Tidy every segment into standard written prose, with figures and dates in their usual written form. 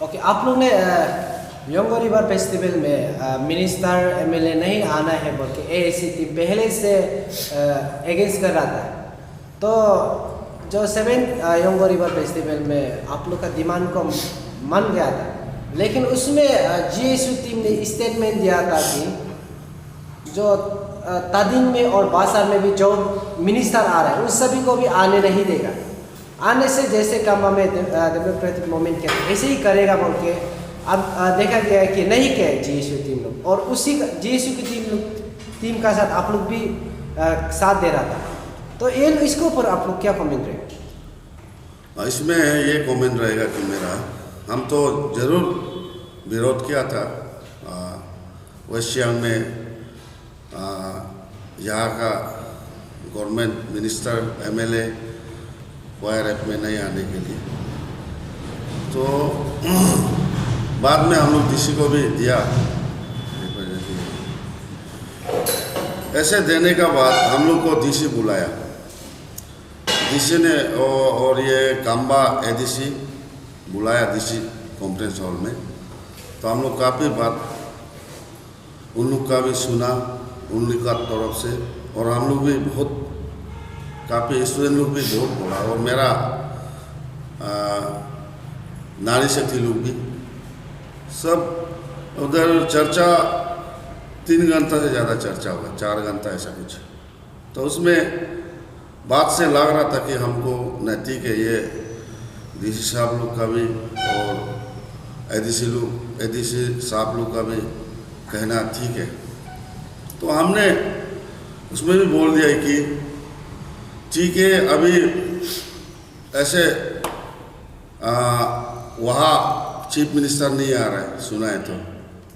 Okay, आप लोग ने योंगो रिवर फेस्टिवल में मिनिस्टर एमएलए नहीं आना है बोल के एआईसीटी पहले से अगेंस्ट कर रहा था। तो जो 7 योंगो रिवर फेस्टिवल में आप लोग का डिमांड को मान गया था, लेकिन उसमें जीएसयू टीम ने स्टेटमेंट दिया था कि जो तादिन में और बासार में भी जो मिनिस्टर आ रहा है उन सभी को भी आने नहीं देगा। आने से जैसे कामा में डेमोक्रेटिक मूवमेंट के ऐसे ही करेगा बोल के अब देखा गया है कि नहीं क्या जीएसयू टीम लोग, और उसी जीएसयू की टीम का साथ आप लोग भी साथ दे रहा था। तो ये इसके ऊपर आप लोग क्या कमेंट रहेगा? इसमें ये कमेंट रहेगा कि मेरा हम तो ज़रूर विरोध किया था वेस्ट सियांग में यहाँ का गवर्नमेंट मिनिस्टर एमएलए वायरएफ में नहीं आने के लिए। तो बाद में हम लोग डीसी को भी दिया। ऐसे देने का बाद हम लोग को डीसी बुलाया, डीसी ने और ये काम्बा एडीसी बुलाया डीसी कॉन्फ्रेंस हॉल में। तो हम लोग काफ़ी बात उन लोग का भी सुना, उन लोग का तरफ से, और हम लोग भी बहुत काफ़ी स्टूडेंट लोग भी बहुत बोला, और मेरा नारी शक्ति लोग भी सब उधर चर्चा 3 घंटा से ज़्यादा चर्चा हुआ, 4 घंटा ऐसा कुछ। तो उसमें बात से लग रहा था कि हमको नैतिक है, ये डीसी साहब लोग का भी और एडीसी साहब लोग का भी कहना ठीक है। तो हमने उसमें भी बोल दिया कि ठीक है, अभी ऐसे वहाँ चीफ मिनिस्टर नहीं आ रहा है, सुना है तो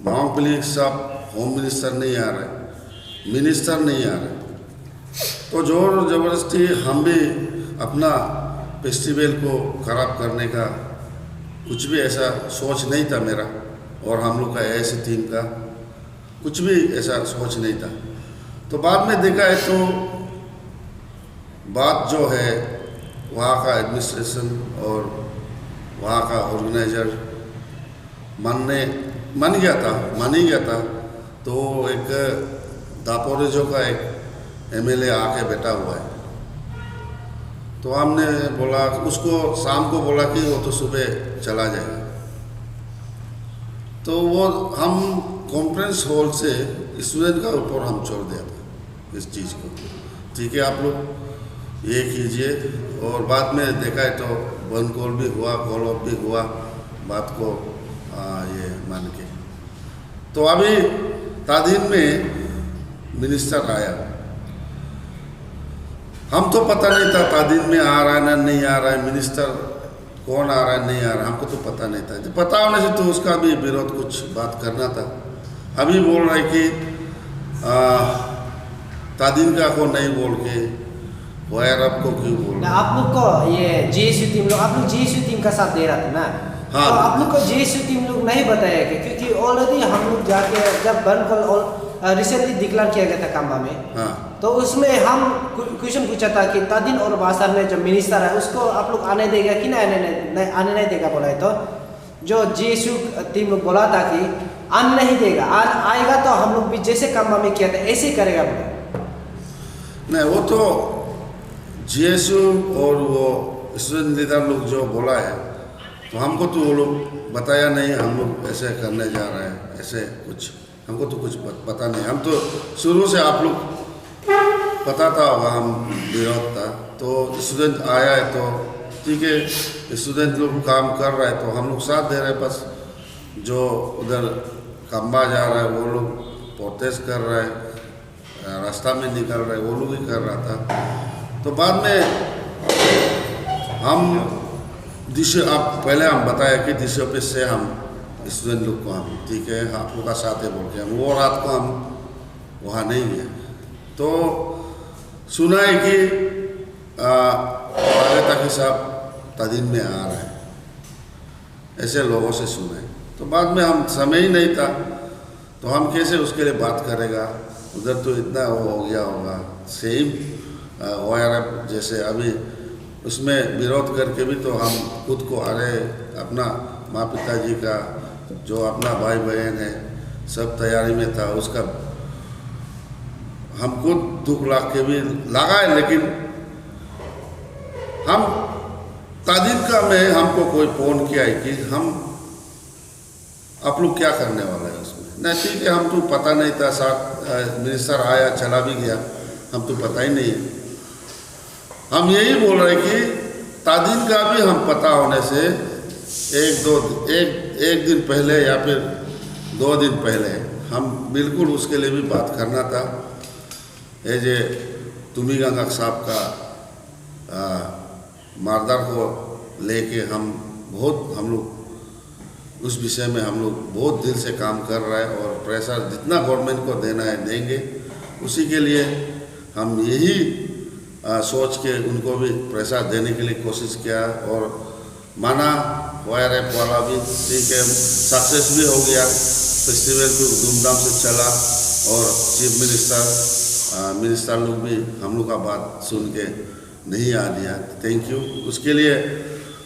मांग पलीग साहब होम मिनिस्टर नहीं आ रहा है, मिनिस्टर नहीं आ रहा है। तो जोर ज़बरदस्ती हम भी अपना फेस्टिवल को ख़राब करने का कुछ भी ऐसा सोच नहीं था मेरा, और हम लोग का ऐसी टीम का कुछ भी ऐसा सोच नहीं था। तो बाद में देखा है तो बात जो है वहाँ का एडमिनिस्ट्रेशन और वहाँ का ऑर्गेनाइजर मान ही गया था। तो एक दापोरिजो का एक एमएलए आके बैठा हुआ है। तो हमने बोला उसको, शाम को बोला कि वो तो सुबह चला जाएगा। तो वो हम कॉन्फ्रेंस हॉल से स्टूडेंट का ऊपर हम छोड़ दिया था इस चीज़ को, ठीक है आप लोग ये कीजिए। और बाद में देखा है तो वन कॉल भी हुआ, कॉल ऑफ भी हुआ बात को ये मान के। तो अभी तादीन में मिनिस्टर आया, हम तो पता नहीं था तादीन में आ रहा है ना नहीं आ रहा है, मिनिस्टर कौन आ रहा है नहीं आ रहा है, हमको तो पता नहीं था। पता होने से तो उसका भी विरोध कुछ बात करना था। अभी बोल रहा है कि तादीन का को नहीं बोल के वायर आपको क्यों बोल रहा? आप लोग को ये जीएसयू टीम लोग, आप लोग जीएसयू टीम का साथ दे रहा था ना? हाँ। तो आप लोग को जीएसयू टीम लोग नहीं बताया कि क्योंकि ऑलरेडी हम लोग जाके जब बन कल रिसेंटली डिक्लेयर किया गया था काम्बा में, हाँ। तो उसमें हम क्वेश्चन पूछा था कि तादिन और बासार में जो मिनिस्टर है उसको आप लोग आने देगा कि नहीं आने नहीं देगा बोला है। तो जो जीएसयू टीम लोग बोला था कि आने नहीं देगा, आएगा तो हम लोग भी जैसे काम्बा में किया था ऐसे ही करेगा बोला। नहीं, वो तो जीएसयू और वो स्टूडेंट लीडर लोग जो बोला है, तो हमको तो वो लोग बताया नहीं हम लोग ऐसे करने जा रहे हैं, ऐसे कुछ हमको तो कुछ पता नहीं। हम तो शुरू से आप लोग पता था होगा हम विरोध था। तो स्टूडेंट आया है तो ठीक है, स्टूडेंट लोग काम कर रहा है तो हम लोग साथ दे रहे हैं। बस जो उधर काम्बा जा रहा है वो लोग प्रोटेस्ट कर रहा है, रास्ता में निकल रहा है, वो लोग ही कर रहा था। तो बाद में हम दिशा आप पहले हम बताया कि दिशा पे से हम स्टूडेंट लोग को हम ठीक है आप लोग का साथ है बोल के हम वो रात को हम वहाँ नहीं गए। तो सुना है कि ताकि साहब तादीन में आ रहा है, ऐसे लोगों से सुना है। तो बाद में हम समय ही नहीं था, तो हम कैसे उसके लिए बात करेगा, उधर तो इतना हो गया होगा। सेम ORF जैसे अभी उसमें विरोध करके भी तो हम खुद को अरे अपना माँ पिताजी का, जो अपना भाई बहन है, सब तैयारी में था। उसका हमको दुख लाग के भी लगा है, लेकिन हम तादिन का में हमको कोई फोन किया है कि हम आप लोग क्या करने वाला है उसमें। नहीं ठीक है, हम तो पता नहीं था, साथ मिनिस्टर आया चला भी गया, हम तो पता ही नहीं है। हम यही बोल रहे कि तादिन का भी हम पता होने से एक दिन पहले या फिर 2 दिन पहले हम बिल्कुल उसके लिए भी बात करना था। ये जे तुमी गंगा साहब का मारदार को लेके हम लोग उस विषय में हम लोग बहुत दिल से काम कर रहे हैं और प्रेशर जितना गवर्नमेंट को देना है देंगे। उसी के लिए हम यही सोच के उनको भी प्रेशर देने के लिए कोशिश किया और माना। YRF वाला भी ठीक है, सक्सेस भी हो गया, फेस्टिवल भी धूमधाम से चला और चीफ मिनिस्टर लोग भी हम लोग का बात सुन के नहीं आ दिया। Thank you. उसके लिए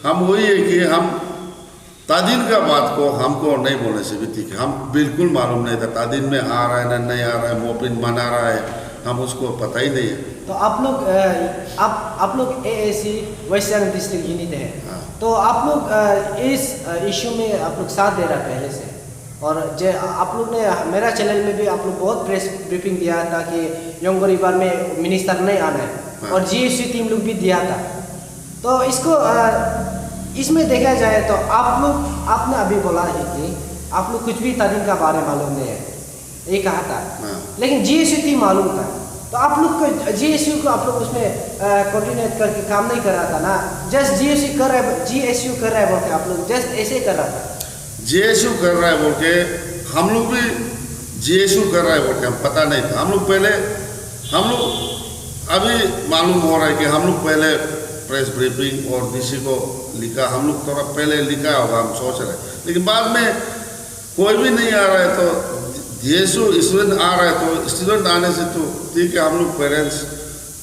हम वही है कि हम तादिन का बात को हमको नहीं बोलने से भी ठीक है, हम बिल्कुल मालूम नहीं था तादिन में आ रहा है ना नहीं आ रहा है, मोपिन मना रहा है, हम उसको पता ही नहीं है। तो आप लोग AAC west Siang district unit है। हाँ। तो आप लोग इस इशू में आप लोग साथ दे रहा पहले से, और आप लोग ने मेरा चैनल में भी आप लोग बहुत प्रेस ब्रीफिंग दिया था कि योंगो रिवर में मिनिस्टर नहीं आना है। हाँ। और GSU टीम लोग भी दिया था। तो इसको इसमें देखा जाए तो आपने अभी बोला है कि आप लोग कुछ भी तादिन का बारे मालूम नहीं है, ये कहा था। हाँ। लेकिन GSU टीम मालूम था, तो आप लोग को GSU को आप लोग उसमें कोऑर्डिनेट करके काम नहीं कर रहा था ना। जस्ट GSU कर रहा है बोल के आप लोग जस्ट ऐसे कर रहा था। GSU कर रहा है बोल के हम लोग भी GSU कर रहा है बोल के हम पता नहीं था। हम लोग अभी मालूम हो रहा है कि हम लोग पहले प्रेस ब्रीफिंग और DC को लिखा, हम लोग थोड़ा पहले लिखा होगा, हम सोच रहे, लेकिन बाद में कोई भी नहीं आ रहा है। तो GSU स्टूडेंट आ रहा है, तो स्टूडेंट आने से तो ठीक है, हम लोग पेरेंट्स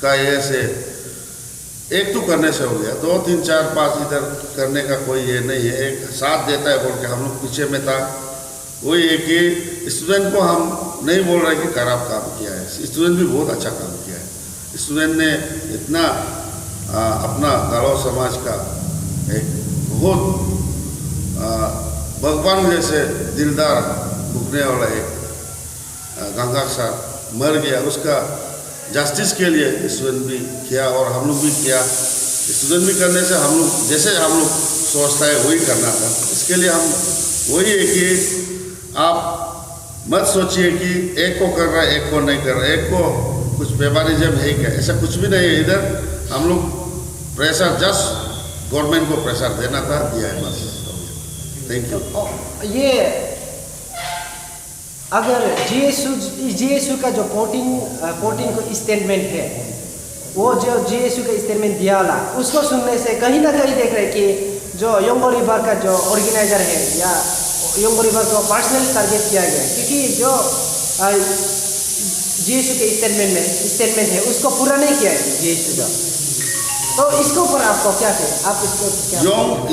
का ये से एक तो करने से हो गया, 2 3 4 5 इधर करने का कोई ये नहीं है। एक साथ देता है बोल के हम लोग पीछे में था। वही है कि स्टूडेंट को हम नहीं बोल रहे कि खराब काम किया है, स्टूडेंट भी बहुत अच्छा काम किया है। स्टूडेंट ने इतना अपना गारो समाज का एक बहुत भगवान जैसे दिलदार भुगने वाला एक गंगा साहब मर गया, उसका जस्टिस के लिए स्टूडेंट भी किया और हम लोग भी किया। स्टूडेंट भी करने से हम लोग जैसे हम लोग सोचता है वही करना था। इसके लिए हम वही है कि आप मत सोचिए कि एक को कर रहा है एक को नहीं कर रहा है, एक को कुछ फेवरिज्म है क्या, ऐसा कुछ भी नहीं है। इधर हम लोग प्रेशर जस्ट गवर्नमेंट को प्रेशर देना था, दिया है बस। Thank you. ये अगर GSU का जो 14 को स्टेटमेंट है, वो जो GSU का स्टेटमेंट दिया वाला, उसको सुनने से कहीं ना कहीं देख रहे कि जो योंगो रिवर का जो ऑर्गेनाइजर है या योंगो रिवर को पर्सनली टारगेट किया गया, क्योंकि जो GSU के स्टेटमेंट है उसको पूरा नहीं किया है GSU का। तो इसके ऊपर आपको क्या है, आप इसको क्या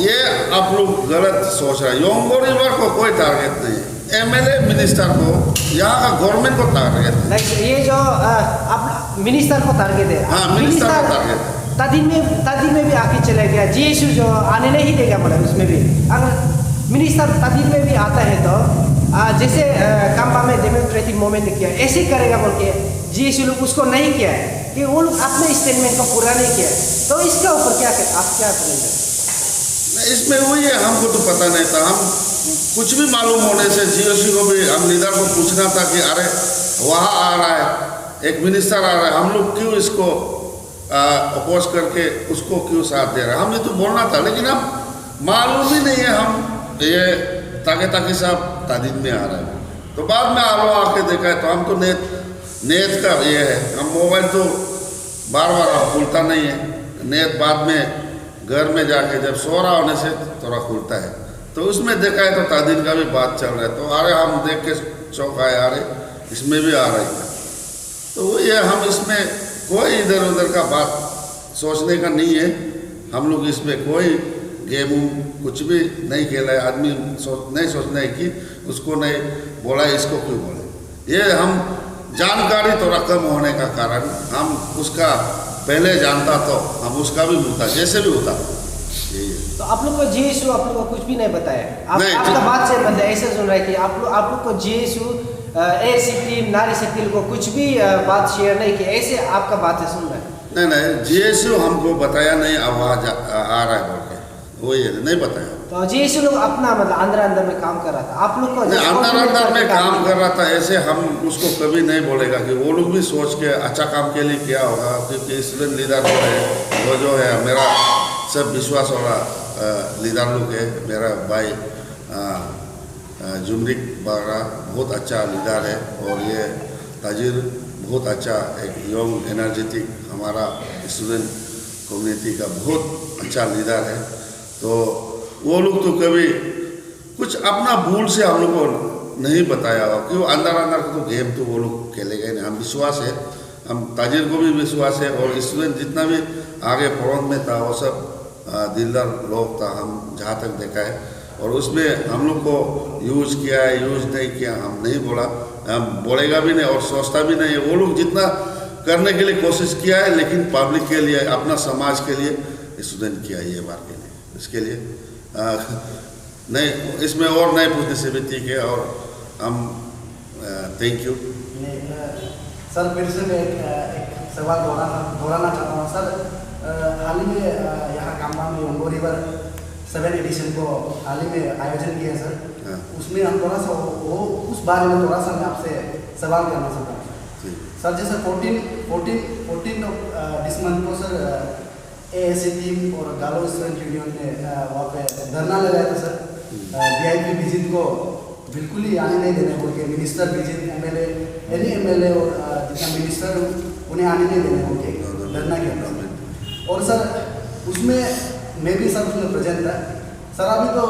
ये आप लोग गलत सोच रहे हैं। योंगो रिवर को कोई टारगेट नहीं है, MLA मिनिस्टर को, यहाँ का गवर्नमेंट को टारगेट है। लाइक ये जो आप मिनिस्टर को टारगेट है। हाँ, मिनिस्टर को टारगेट है। तादिन में भी आके चला गया, GSU जो आने नहीं देगा बोला, उसमें भी अगर मिनिस्टर तादिन में भी आता है तो जैसे काम्पा में डेमोक्रेटिक मूवमेंट किया ऐसे ही करेगा बोल के GSU लोग उसको नहीं किया है कि वो लोग अपने स्टेटमेंट को पूरा नहीं किया है। तो इसका ऊपर आप क्या करेंगे? इसमें वही है, हमको तो पता नहीं था। हम कुछ भी मालूम होने से GSU को भी हम लीडर को पूछना था कि अरे वहाँ आ रहा है एक मिनिस्टर आ रहा है, हम लोग क्यों इसको अपोज करके उसको क्यों साथ दे रहे हैं, हमें तो बोलना था। लेकिन हम मालूम ही नहीं है, हम ये ताकि साहब तादिन में आ रहे हैं। तो बाद में आके देखा है तो हम तो नेट का ये है, हम मोबाइल तो बार खुलता नहीं है, नेट बाद में घर में जाके जब सो रहा होने से थोड़ा खुलता है, तो उसमें देखा है तो तादिन का भी बात चल रहा है। तो अरे हम देख के चौंक आए, अरे इसमें भी आ रही है। तो वो ये हम इसमें कोई इधर उधर का बात सोचने का नहीं है, हम लोग इसमें कोई गेम कुछ भी नहीं खेला है, आदमी नहीं सोचना है कि उसको नहीं बोला, इसको क्यों बोले। ये हम जानकारी थोड़ा कम होने का कारण हम उसका पहले जानता तो हम उसका भी होता, जैसे भी होता यही है। तो आप लोग को जीएसयू आप लोग को कुछ भी नहीं बताया? नहीं, आपका बात से मतलब ऐसे सुन रहा है कि आप लोग को जीएसयू एसीटी नारी शक्ति को कुछ भी बात शेयर नहीं की, ऐसे आपका बात से सुन रहा है? नहीं, जीएसयू हमको बताया नहीं, आवाज आ रहा है बोल के, वो ये नहीं बताया। तो जीएसयू लोग अपना मतलब अंदर में काम कर रहा था, आप लोग को अंदर में काम कर रहा था, ऐसे हम उसको कभी नहीं बोलेगा कि वो लोग भी सोच के अच्छा काम के लिए किया होगा, क्योंकि स्टूडेंट लीडर जो है वो जो है मेरा सब विश्वास वाला लीडर लोग है। मेरा भाई जुमरिक बारा बहुत अच्छा लीडर है, और ये ताजिर बहुत अच्छा एक यंग एनर्जेटिक हमारा स्टूडेंट कम्युनिटी का बहुत अच्छा लीडर है। तो वो लोग तो कभी कुछ अपना भूल से हम लोग को नहीं बताया हो, क्यों अंदर तो गेम तो वो लोग खेलेंगे नहीं। हम विश्वास है, हम ताजिर को भी विश्वास है, और स्टूडेंट जितना भी आगे फ्रंट में था वो सब दिलदार लोग था, हम जहाँ तक देखा है। और उसमें हम लोग को यूज़ किया है, यूज़ नहीं किया हम नहीं बोला, हम बोलेगा भी नहीं और सोचता भी नहीं है। वो लोग जितना करने के लिए कोशिश किया है, लेकिन पब्लिक के लिए, अपना समाज के लिए स्टूडेंट किया ये बार के लिए, इसके लिए नहीं, इसमें और नहीं पूछने से भी ठीक है। और हम थैंक यू सर। फिर से मैं एक सवाल दोहराना चाहता हूँ सर। हाल ही में यहाँ कामबा में ओंगो रिवर 7 एडिशन को हाल ही में आयोजन किया सर। हाँ। उसमें हम थोड़ा सा वो उस बारे में थोड़ा सा मैं आपसे सवाल करना चाहता हूँ सर। जैसे 14 दिस मंथ को सर AAC टीम और गालो स्टूडेंट यूनियन ने वहाँ पे धरना लगाया था सर। VIP विजिट को बिल्कुल ही आने नहीं देने बोल के, minister visit MLA any MLA और जितना मिनिस्टर उन्हें आने नहीं देने बोल के धरना किया था। और सर उसमें मैं भी सर उसमें प्रेजेंट था सर। अभी तो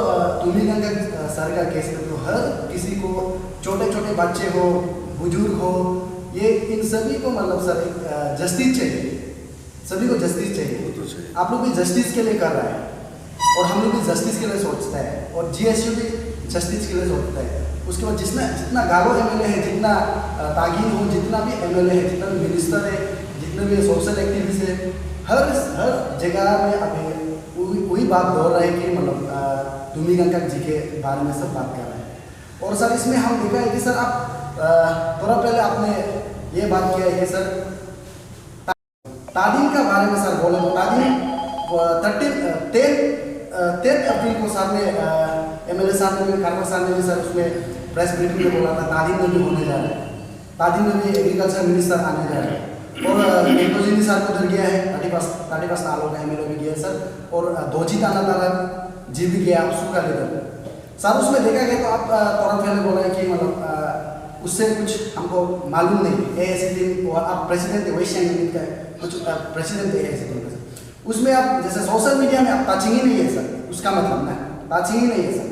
तुमिगंगा सर का केस है, तो हर किसी को छोटे छोटे बच्चे हो, बुजुर्ग हो, ये इन सभी को मतलब सर एक जस्टिस चाहिए, सभी को जस्टिस चाहिए। आप लोग भी जस्टिस के लिए कर रहे हैं, और हम लोग भी जस्टिस के लिए सोचते हैं, और GSU भी जस्टिस के लिए सोचते हैं। उसके बाद जितना गालो MLA है, जितना तागिन हो, जितना भी MLA है, जितना भी मिनिस्टर है, जितने भी सोशल एक्टिविस्ट है, हर जगह में अभी वही बात दोहर रहे कि मतलब तुमिगंगा जी के बारे में सब बात कर रहे हैं। और सर इसमें हम देखा है कि सर आप थोड़ा पहले आपने ये बात किया है कि सर तादीन का बारे में सर बोले, तो तादीन 10 अप्रैल को सर ने MLA साहब ने भी, कार्वर साहब ने भी सर उसमें प्रेस मीटिंग में बोला था तादीन में भी होने जा रहा है, तादीन में भी एग्रीकल्चर मिनिस्टर आने जा रहे हैं। और नेपोजिनी सर को उधर गया है, 31 नालों का MLA भी गया सर, और दोजी ताना तारा जी भी गया उसका लीडर सर। उसमें देखा गया तो आप थोड़ा पहले बोला है कि मतलब उससे कुछ हमको मालूम नहीं। AAC टीम और आप प्रेसिडेंट वैश्य यूनिट का कुछ प्रेसिडेंट है AAC टीम का, उसमें आप जैसे सोशल मीडिया में आप टचिंग ही नहीं है सर, उसका मतलब ना टचिंग ही नहीं है सर।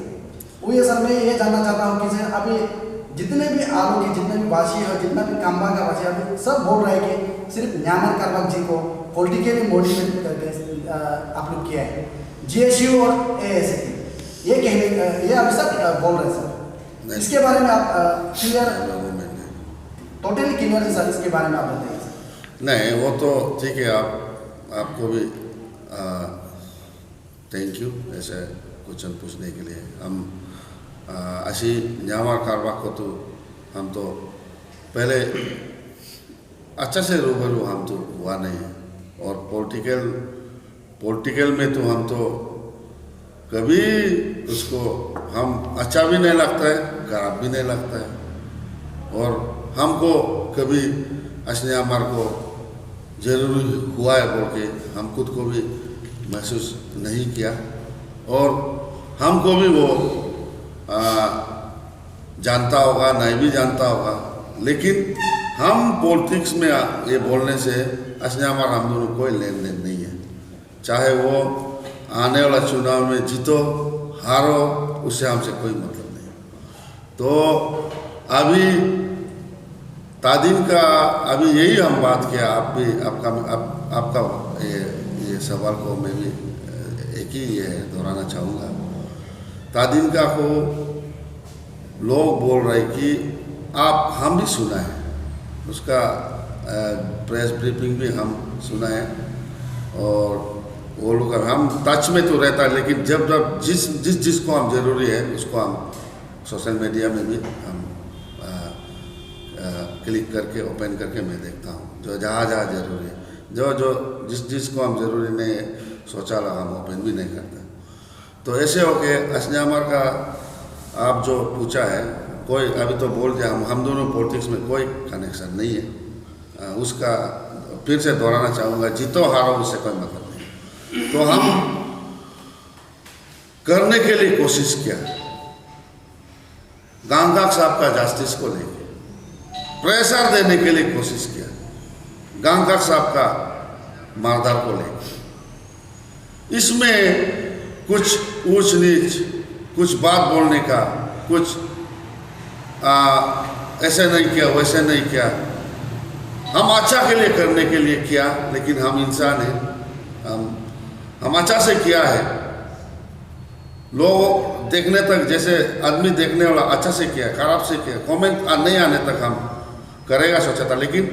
वो ये सर मैं ये जानना चाहता हूँ कि सर अभी जितने भी आलो के जितने भी वासी है, जितना भी कामबा का वासी है, सब बोल रहे हैं कि सिर्फ न्यामर कारबाग जी को पॉलिटिकली मोटिवेट करके आप लोग किया है। GSU और AAC ये कहने ये अभी सब बोल रहे हैं सर। इसके बारे में आप क्लियर, टोटली क्लियर है सर, इसके बारे में आप बताइए सर। नहीं, वो तो ठीक है, आपको भी थैंक यू ऐसे क्वेश्चन पूछने के लिए। हम अशी न्यामर कारबाग को तो हम तो पहले अच्छा से रूबरू हम तो हुआ नहीं है, और पॉलिटिकल में तो हम तो कभी उसको हम अच्छा भी नहीं लगता है, खराब भी नहीं लगता है, और हमको कभी न्यामर को जरूरी हुआ है बोल के हम खुद को भी महसूस नहीं किया, और हमको भी वो जानता होगा नहीं भी जानता होगा। लेकिन हम पॉलिटिक्स में ये बोलने से न्यामर हम दोनों कोई लेन देन नहीं है, चाहे वो आने वाला चुनाव में जीतो हारो, उससे हमसे कोई मतलब नहीं। तो अभी तादीन का अभी यही हम बात किया, आप भी आपका ये सवाल को मैं भी एक ही ये दोहराना चाहूँगा, तादिनका को लोग बोल रहे कि हम भी सुना है, उसका प्रेस ब्रीफिंग भी हम सुना है, और वो लोग हम टच में तो रहता है, लेकिन जब जिसको हम ज़रूरी है उसको हम सोशल मीडिया में भी हम क्लिक करके ओपन करके मैं देखता हूँ, जो जहाँ ज़रूरी है, जो जिसको हम ज़रूरी नहीं है सोचा लगा हम ओपन भी नहीं करते। तो ऐसे हो के असन्यामर का आप जो पूछा है, कोई अभी तो बोल दिया, हम दोनों पॉलिटिक्स में कोई कनेक्शन नहीं है, उसका फिर से दोहराना चाहूँगा, जीतो हारो उससे कोई मतलब नहीं। तो हम करने के लिए कोशिश किया, गांगकाक साहब का जस्टिस को लेके प्रेशर देने के लिए कोशिश किया, गांगकाक साहब का मारदार को लेके। इसमें कुछ ऊंच नीच, कुछ बात बोलने का, कुछ ऐसे नहीं किया वैसे नहीं किया, हम अच्छा के लिए करने के लिए किया, लेकिन हम इंसान हैं, हम अच्छा से किया है। लोग देखने तक, जैसे आदमी देखने वाला अच्छा से किया, खराब से किया, कमेंट नहीं आने तक हम करेगा सोचा था, लेकिन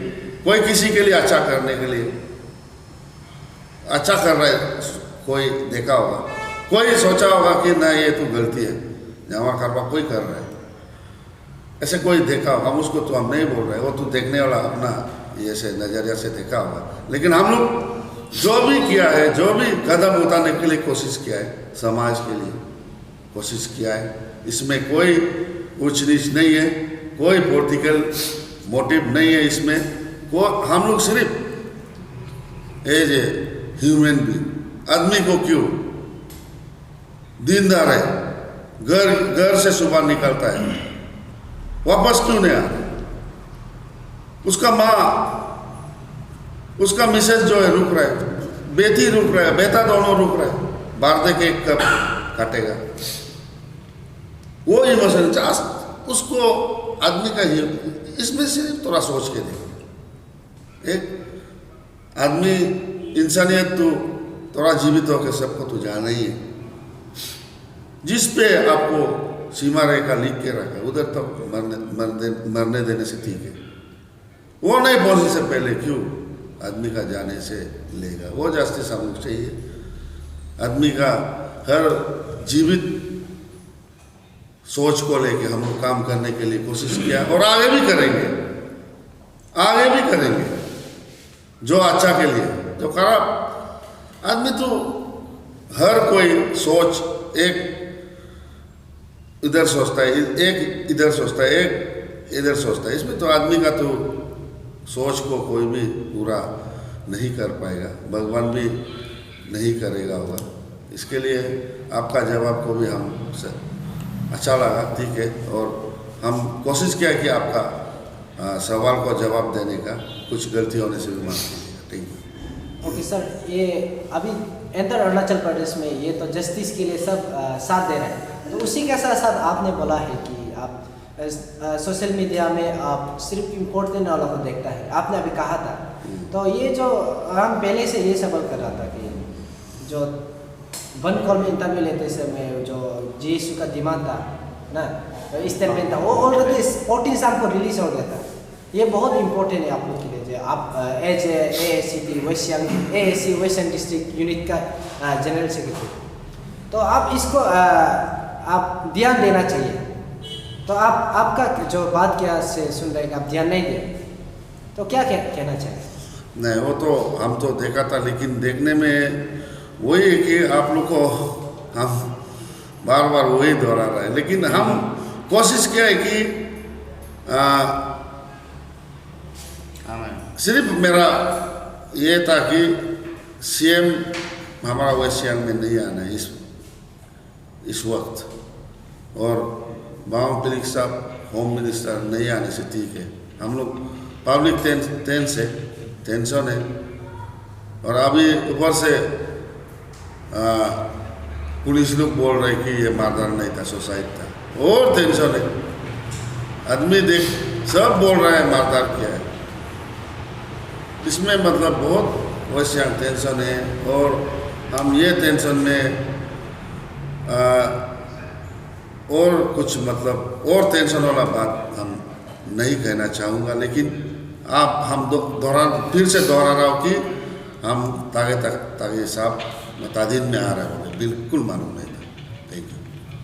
कोई किसी के लिए अच्छा करने के लिए अच्छा कर रहा है, कोई देखा होगा, कोई सोचा होगा कि ना ये तो गलती है, जमा करवा कोई कर रहा है, ऐसे कोई देखा होगा, हम उसको तो हम नहीं बोल रहे, वो तो देखने वाला अपना ये से नज़रिया से देखा होगा। लेकिन हम लोग जो भी किया है, जो भी कदम उठाने के लिए कोशिश किया है, समाज के लिए कोशिश किया है, इसमें कोई ऊंच नीच नहीं है, कोई पॉलिटिकल मोटिव नहीं है इसमें, हम लोग सिर्फ एज ए ह्यूमन बीइंग, आदमी को क्यों दीनदार है, घर से सुबह निकलता है, वापस क्यों नहीं आ रहा, उसका माँ, उसका मिसेज जो है रुक रहा है, बेटी रुक रहा है, बेटा दोनों रुक रहा है, बारदे के एक कप काटेगा, वो इमोशन उसको आदमी का ही, इसमें सिर्फ थोड़ा सोच के देखो, एक आदमी इंसानियत तो थोड़ा जीवित होकर सबको तो जाना ही है, जिस पे आपको सीमा रेखा लिख के रखा उधर तक मरने देने से ठीक है, वो नहीं पहुंचने से पहले क्यों आदमी का जाने से लेगा, वो जस्टिस हम लोग चाहिए। आदमी का हर जीवित सोच को लेके हम लोग काम करने के लिए कोशिश किया, और आगे भी करेंगे, जो अच्छा के लिए, जो खराब आदमी तो हर कोई सोच एक इधर सोचता है, एक इधर सोचता है, एक इधर सोचता है, इसमें तो आदमी का तो सोच को कोई भी पूरा नहीं कर पाएगा, भगवान भी नहीं करेगा होगा। इसके लिए आपका जवाब को भी हम अच्छा लगा, ठीक है, और हम कोशिश किया कि आपका सवाल को जवाब देने का, कुछ गलती होने से भी माफ कीजिएगा। Thank you. ओके सर, ये अभी इंटर अरुणाचल प्रदेश में ये तो जस्टिस के लिए सब साथ दे रहे हैं, तो उसी के साथ साथ आपने बोला है कि आप सोशल मीडिया में आप सिर्फ इम्पोर्ट देने वालों को देखता है, आपने अभी कहा था, तो ये जो हम पहले से ये सवाल कर रहा था कि जो वन कॉल में इंटरव्यू लेते समय जो जीएसयू का डिमांड था ना, स्टेटमेंट था, वो ऑलरेडी 14 साल को रिलीज हो गया था। ये बहुत इंपॉर्टेंट है आप लोग के लिए, जो आप as AAC western district unit का जनरल सेक्रेटरी, तो आप इसको आप ध्यान देना चाहिए। तो आपका जो बात क्या से सुन रहे हैं, आप ध्यान नहीं दें, तो क्या कहना चाहिए? नहीं, वो तो हम तो देखा था, लेकिन देखने में वही है कि आप लोग को हम बार बार वही दोहरा रहे हैं, लेकिन हम कोशिश किया है कि सिर्फ मेरा ये था कि CM हमारा वेस्ट सियांग में नहीं आना है इस वक्त, और बाबा पिलिक साहब होम मिनिस्टर नहीं आने से ठीक है, हम लोग पब्लिक टेंशन है, और अभी ऊपर से पुलिस लोग बोल रहे कि ये मारदार नहीं था, सुसाइड था, और टेंशन है, आदमी देख सब बोल रहे हैं मारदार किया है, इसमें मतलब बहुत वैसे टेंशन है। और हम ये टेंशन में और कुछ मतलब और टेंशन वाला बात हम नहीं कहना चाहूँगा, लेकिन आप हम फिर से दोहरा रहा हूँ कि हम तागे साहब मतादिन में आ रहे होंगे, बिल्कुल मालूम नहीं था। Thank you.